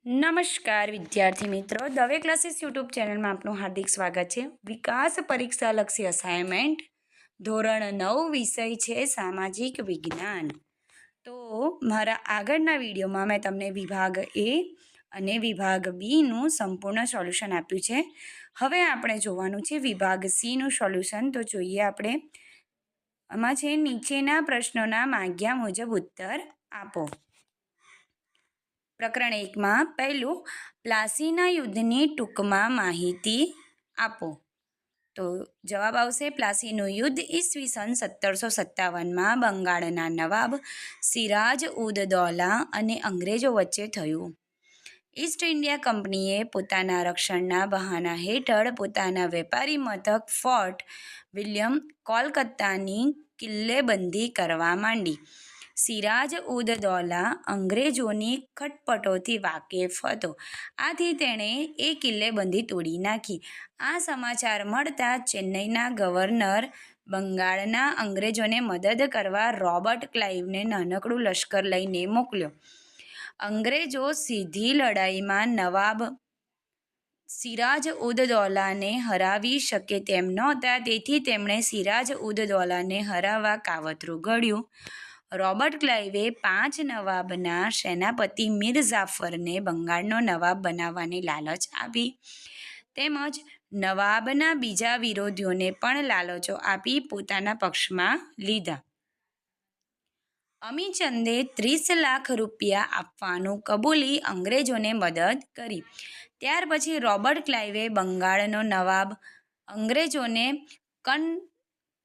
નમસ્કાર વિદ્યાર્થી મિત્રો, દવે ક્લાસીસ યુટ્યુબ ચેનલમાં આપનું હાર્દિક સ્વાગત છે. વિકાસ પરીક્ષાલક્ષી અસાઇનમેન્ટ ધોરણ 9 વિષય છે સામાજિક વિજ્ઞાન. તો મારા આગળના વિડીયોમાં મેં તમને વિભાગ એ અને વિભાગ બીનું સંપૂર્ણ સોલ્યુશન આપ્યું છે. હવે આપણે જોવાનું છે વિભાગ સીનું સોલ્યુશન. તો જોઈએ આપણે. આમાં છે નીચેના પ્રશ્નોના માગ્યા મુજબ ઉત્તર આપો. પ્રકરણ 1માં પહેલું, પ્લાસીના યુદ્ધની ટૂંકમાં માહિતી આપો. તો જવાબ આવશે પ્લાસીનું યુદ્ધ ઈસવીસન 1757માં બંગાળના નવાબ સિરાજ ઉદ દૌલા અને અંગ્રેજો વચ્ચે થયું. ઈસ્ટ ઇન્ડિયા કંપનીએ પોતાના રક્ષણના બહાના હેઠળ પોતાના વેપારી મથક ફોર્ટ વિલિયમ કોલકાતાની કિલ્લેબંધી કરવા માંડી. સિરાજ ઉદ દૌલા અંગ્રેજોની ખટપટોથી વાકેફ હતો, આથી તેણે એ કિલ્લેબંધી તોડી નાખી. આ સમાચાર મળતા ચેન્નઈના ગવર્નર બંગાળના અંગ્રેજોને મદદ કરવા રોબર્ટ ક્લાઇવને નાનકડું લશ્કર લઈને મોકલ્યો. અંગ્રેજો સીધી લડાઈમાં નવાબ સિરાજ ઉદ દૌલાને હરાવી શકે તેમ નહોતા, તેથી તેમણે સિરાજ ઉદ દૌલાને હરાવવા કાવતરું ઘડ્યું. રોબર્ટ ક્લાઇવે 5 નવાબના સેનાપતિ મીર જાફરને બંગાળનો નવાબ બનાવવાની લાલચ આપી, તેમજ નવાબના બીજા વિરોધીઓને પણ લાલચો આપી પોતાના પક્ષમાં લીધા. અમીચંદે 30 લાખ રૂપિયા આપવાનું કબૂલી અંગ્રેજોને મદદ કરી. ત્યાર પછી રોબર્ટ ક્લાઇવે બંગાળનો નવાબ અંગ્રેજોને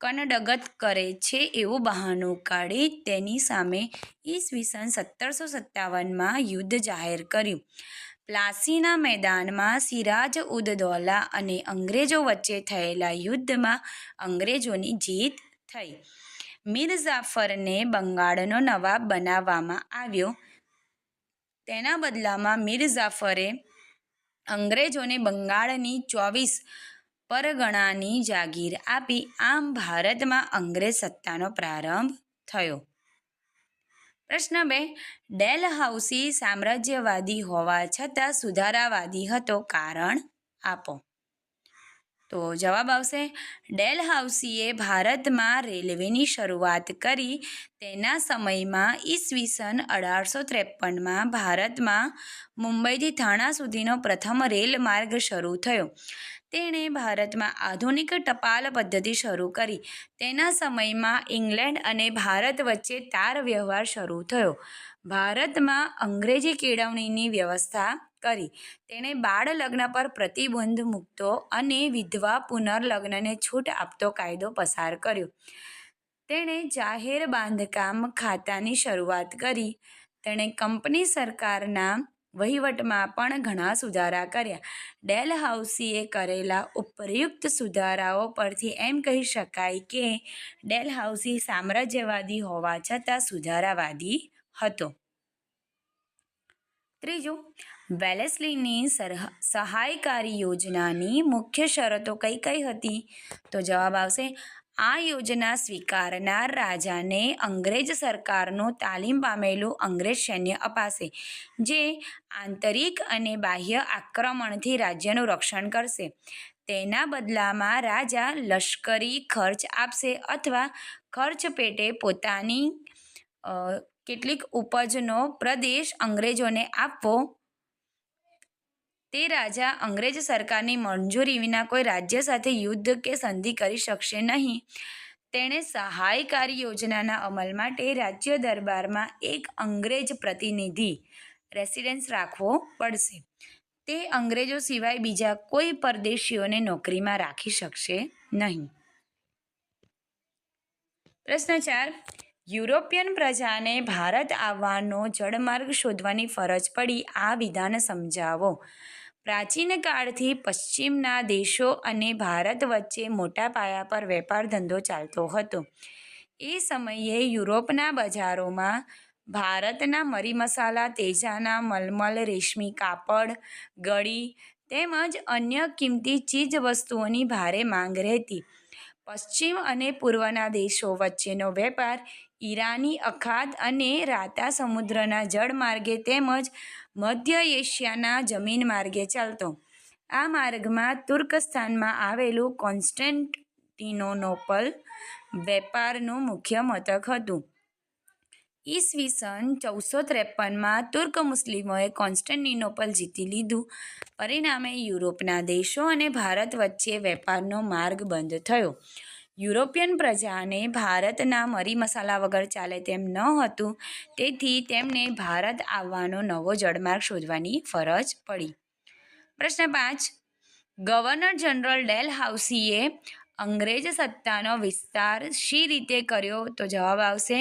કનડગત કરે છે એવું બહાનું કાઢી તેની સામે ઈસવીસન 1757માં યુદ્ધ જાહેર કર્યું. પ્લાસીના મેદાનમાં સિરાજ ઉદ દૌલા અને અંગ્રેજો વચ્ચે થયેલા યુદ્ધમાં અંગ્રેજોની જીત થઈ. મીર જાફરને બંગાળનો નવાબ બનાવવામાં આવ્યો. તેના બદલામાં મીર જાફરે અંગ્રેજોને બંગાળની 24 પરગણાની જાગીર આપી. આમ ભારતમાં અંગ્રેજ સત્તાનો પ્રારંભ થયો. પ્રશ્ન 2, ડેલહાઉસી સામ્રાજ્યવાદી હોવા છતાં સુધારાવાદી હતો, કારણ આપો. તો જવાબ આવશે ડેલહાઉસીએ ભારતમાં રેલવેની શરૂઆત કરી. તેના સમયમાં ઈસવીસન 1853માં ભારતમાં મુંબઈથી થાણા સુધીનો પ્રથમ રેલ માર્ગ શરૂ થયો. તેણે ભારતમાં આધુનિક ટપાલ પદ્ધતિ શરૂ કરી. તેના સમયમાં ઇંગ્લેન્ડ અને ભારત વચ્ચે તાર વ્યવહાર શરૂ થયો. ભારતમાં અંગ્રેજી કેળવણીની વ્યવસ્થા કરી. તેણે બાળ લગ્ન પર પ્રતિબંધ મૂકતો અને વિધવા પુનર્લગ્નને છૂટ આપતો કાયદો પસાર કર્યો. તેણે જાહેર બાંધકામ ખાતાની શરૂઆત કરી. તેણે કંપની સરકારના વહીવટમાં પણ ઘણા સુધારા કર્યા. ડેલહાઉસીએ કરેલા ઉપર્યુક્ત સુધારાઓ પરથી એમ કહી શકાય કે ડેલહાઉસી સામ્રાજ્યવાદી હોવા છતાં સુધારાવાદી હતો. ત્રીજું, વેલેસ્લીની સહાયકારી યોજનાની મુખ્ય શરતો કઈ કઈ હતી? તો જવાબ આવશે આ યોજના સ્વીકારનાર રાજાને અંગ્રેજ સરકારનું તાલીમ પામેલું અંગ્રેજ સૈન્ય અપાશે, જે આંતરિક અને બાહ્ય આક્રમણથી રાજ્યનું રક્ષણ કરશે. તેના બદલામાં રાજા લશ્કરી ખર્ચ આપશે અથવા ખર્ચ પેટે પોતાની કેટલીક ઉપજનો પ્રદેશ અંગ્રેજોને આપવો. તે રાજા અંગ્રેજ સરકારની મંજૂરી વિના કોઈ રાજ્ય સાથે યુદ્ધ કે સંધિ કરી શકશે નહીં. તેણે સહાયકારી યોજનાના અમલ માટે રાજ્ય દરબારમાં એક અંગ્રેજ પ્રતિનિધિ રેસિડેન્સ રાખવો પડશે. તે અંગ્રેજો સિવાય બીજા કોઈ પરદેશીઓને નોકરીમાં રાખી શકશે નહીં. પ્રશ્ન 4, યુરોપિયન પ્રજાને ભારત આવવાનો જળમાર્ગ શોધવાની ફરજ પડી. આ વિધાન સમજાવો. પ્રાચીન કાળથી પશ્ચિમના દેશો અને ભારત વચ્ચે મોટા પાયા પર વેપાર ધંધો ચાલતો હતો. એ સમયે યુરોપના બજારોમાં ભારતના મરી મસાલા, તેજાના મલમલ, રેશમી કાપડ, ગળી તેમજ અન્ય કિંમતી ચીજ વસ્તુઓની ભારે માંગ રહેતી. પશ્ચિમ અને પૂર્વના દેશો વચ્ચેનો વેપાર ઈરાની અખાત અને રાતા સમુદ્રના જળમાર્ગે તેમજ મધ્ય એશિયાના જમીન માર્ગે ચાલતો. આ માર્ગમાં તુર્કસ્તાનમાં આવેલું કોન્સ્ટેન્ટિનોપલ વેપારનું મુખ્ય મથક હતું. ઈસવીસન 1453માં તુર્ક મુસ્લિમોએ કોન્સ્ટેન્ટિનોપલ જીતી લીધું. પરિણામે યુરોપના દેશો અને ભારત વચ્ચે વેપારનો માર્ગ બંધ થયો. યુરોપિયન પ્રજાને ભારતના મરી મસાલા વગર ચાલે તેમ ન હતું, તેથી તેમને ભારત આવવાનો નવો જળમાર્ગ શોધવાની ફરજ પડી. પ્રશ્ન 5. ગવર્નર જનરલ ડેલહાઉસીએ અંગ્રેજ સત્તાનો વિસ્તાર શી રીતે કર્યો? તો જવાબ આવશે,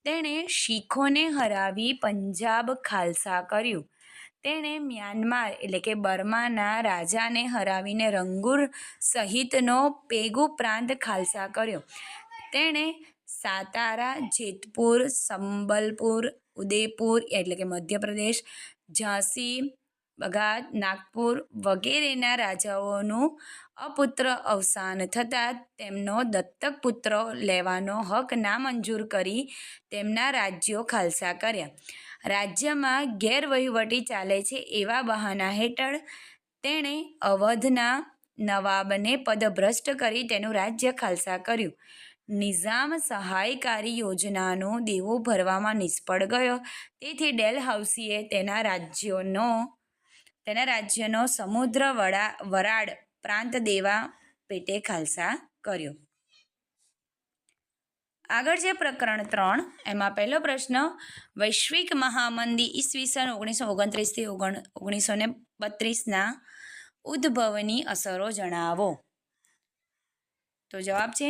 તેણે શીખોને હરાવી પંજાબ ખાલસા કર્યું. તેણે મ્યાનમાર એટલે કે બર્માના રાજાને હરાવીને રંગૂર સહિતનો પેગુ પ્રાંત ખાલસા કર્યો. તેણે સાતારા, જેતપુર, સંબલપુર, ઉદયપુર એટલે કે મધ્યપ્રદેશ, ઝાંસી, બઘાત, નાગપુર વગેરેના રાજાઓનું અપુત્ર અવસાન થતાં તેમનો દત્તક પુત્ર લેવાનો હક નામંજૂર કરી તેમના રાજ્યો ખાલસા કર્યા. રાજ્યમાં ગેરવહીવટી ચાલે છે એવા બહાના હેઠળ તેણે અવધના નવાબને પદભ્રષ્ટ કરી તેનું રાજ્ય ખાલસા કર્યું. નિઝામ સહાયકારી યોજનાનું દેવું ભરવામાં નિષ્ફળ ગયો, તેથી ડેલહાઉસીએ તેના રાજ્યનો સમુદ્ર વરાળ પ્રાંત દેવા પેટે ખાલસા કર્યો. આગળ છે પ્રકરણ 3. એમાં પહેલો પ્રશ્ન, વૈશ્વિક મહામંદી ઈસવીસન 1929થી 1932ના ઉદ્ભવની અસરો જણાવો. તો જવાબ છે,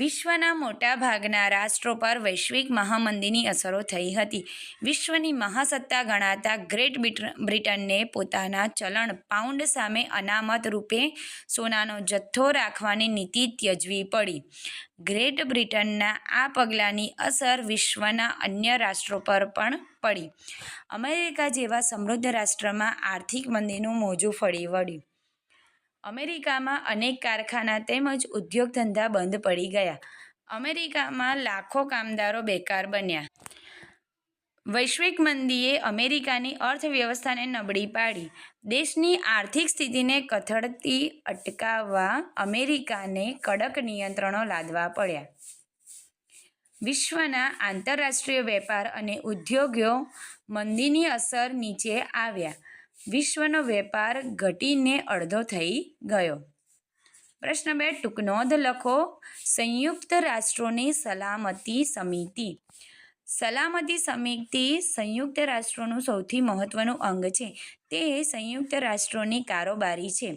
વિશ્વના મોટા ભાગના રાષ્ટ્રો પર વૈશ્વિક મહામંદીની અસરો થઈ હતી. વિશ્વની મહાસત્તા ગણાતા ગ્રેટ બ્રિટનને પોતાના ચલણ પાઉન્ડ સામે અનામત રૂપે સોનાનો જથ્થો રાખવાની નીતિ ત્યજવી પડી. ગ્રેટ બ્રિટનના આ પગલાંની અસર વિશ્વના અન્ય રાષ્ટ્રો પર પણ પડી. અમેરિકા જેવા સમૃદ્ધ રાષ્ટ્રમાં આર્થિક મંદીનું મોજું ફરી વળ્યું. અમેરિકામાં અનેક કારખાના તેમજ ઉદ્યોગ ધંધા બંધ પડી ગયા. અમેરિકામાં લાખો કામદારો બેકાર બન્યા. વૈશ્વિક મંદીએ અમેરિકાની અર્થવ્યવસ્થાને નબળી પાડી. દેશની આર્થિક સ્થિતિને કથળતી અટકાવવા અમેરિકાને કડક નિયંત્રણો લાદવા પડ્યા. વિશ્વના આંતરરાષ્ટ્રીય વેપાર અને ઉદ્યોગો મંદીની અસર નીચે આવ્યા. વિશ્વનો વેપાર ઘટીને અડધો થઈ ગયો. પ્રશ્ન 2. ટૂંક નોંધ લખો. સંયુક્ત રાષ્ટ્રોની સલામતી સમિતિ. સલામતી સમિતિ સંયુક્ત રાષ્ટ્રોનું સૌથી મહત્વનું અંગ છે. તે સંયુક્ત રાષ્ટ્રોની કારોબારી છે.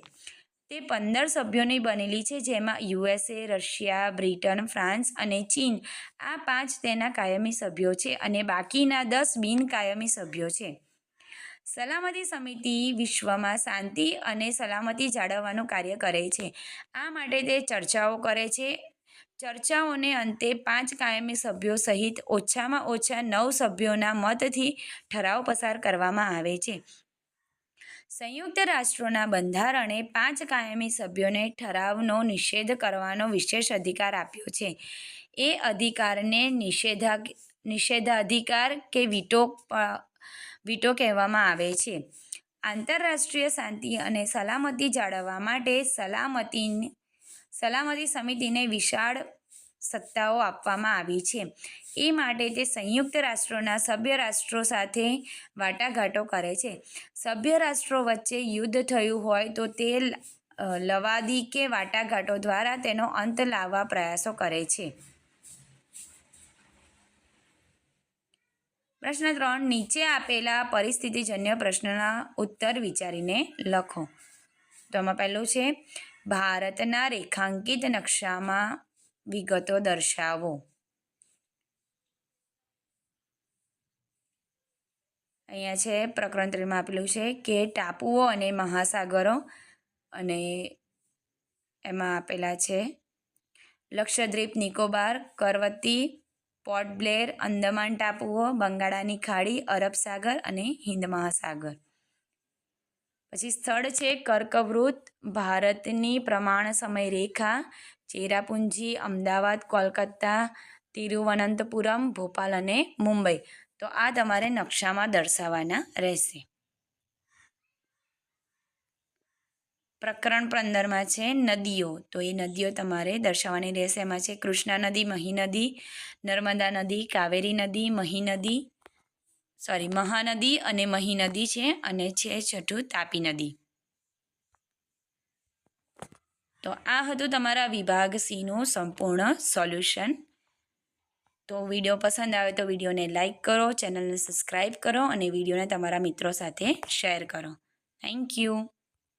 તે 15 સભ્યોની બનેલી છે, જેમાં USA, રશિયા, બ્રિટન, ફ્રાન્સ અને ચીન આ 5 તેના કાયમી સભ્યો છે અને બાકીના 10 બિનકાયમી સભ્યો છે. સલામતી સમિતિ વિશ્વમાં શાંતિ અને સલામતી જાળવવાનું કાર્ય કરે છે. આ માટે તે ચર્ચાઓ કરે છે. ચર્ચાઓને અંતે 5 કાયમી સભ્યો સહિત ઓછામાં ઓછા 9 સભ્યોના મતથી ઠરાવ પસાર કરવામાં આવે છે. સંયુક્ત રાષ્ટ્રોના બંધારણે 5 કાયમી સભ્યોને ઠરાવનો નિષેધ કરવાનો વિશેષ અધિકાર આપ્યો છે. એ અધિકારને નિષેધાધિકાર કે વીટો કહેવામાં આવે છે. આંતરરાષ્ટ્રીય શાંતિ અને સલામતી જાળવવા માટે સલામતી સમિતિને વિશાળ સત્તાઓ આપવામાં આવી છે. એ માટે તે સંયુક્ત રાષ્ટ્રોના સભ્ય રાષ્ટ્રો સાથે વાટાઘાટો કરે છે. સભ્ય રાષ્ટ્રો વચ્ચે યુદ્ધ થયું હોય તો તે લવાદી કે વાટાઘાટો દ્વારા તેનો અંત લાવવા પ્રયાસો કરે છે. પ્રશ્ન 3. નીચે આપેલા પરિસ્થિતિજન્ય પ્રશ્નના ઉત્તર વિચારીને લખો. તો આમાં પહેલું છે, ભારતના રેખાંકિત નકશામાં વિગતો દર્શાવો. અહીંયા છે પ્રકરણ 3માં આપેલું છે કે ટાપુઓ અને મહાસાગરો, અને એમાં આપેલા છે લક્ષદ્વીપ, નિકોબાર, કરવતી, પોર્ટ બ્લેર, અંદમાન ટાપુઓ, બંગાળાની ખાડી, અરબ સાગર અને હિન્દ મહાસાગર. પછી સ્થળ છે કર્કવૃત્ત, ભારતની પ્રમાણ સમય રેખા, ચેરાપુંજી, અમદાવાદ, કોલકાતા, તિરુવનંતપુરમ, ભોપાલ અને મુંબઈ. તો આ તમારે નકશામાં દર્શાવવાના રહેશે. પ્રકરણ 15માં છે નદીઓ. તો એ નદીઓ તમારે દર્શાવવાની રહેશે. એમાં છે કૃષ્ણા નદી, મહી નદી, નર્મદા નદી, કાવેરી નદી, મહાનદી અને મહી નદી છે. અને છે છઠ્ઠું તાપી નદી. તો આ હતું તમારા વિભાગ સીનું સંપૂર્ણ સોલ્યુશન. તો વિડીયો પસંદ આવે તો વિડીયોને લાઇક કરો, ચેનલને સબસ્ક્રાઈબ કરો અને વિડીયોને તમારા મિત્રો સાથે શેર કરો. Thank you.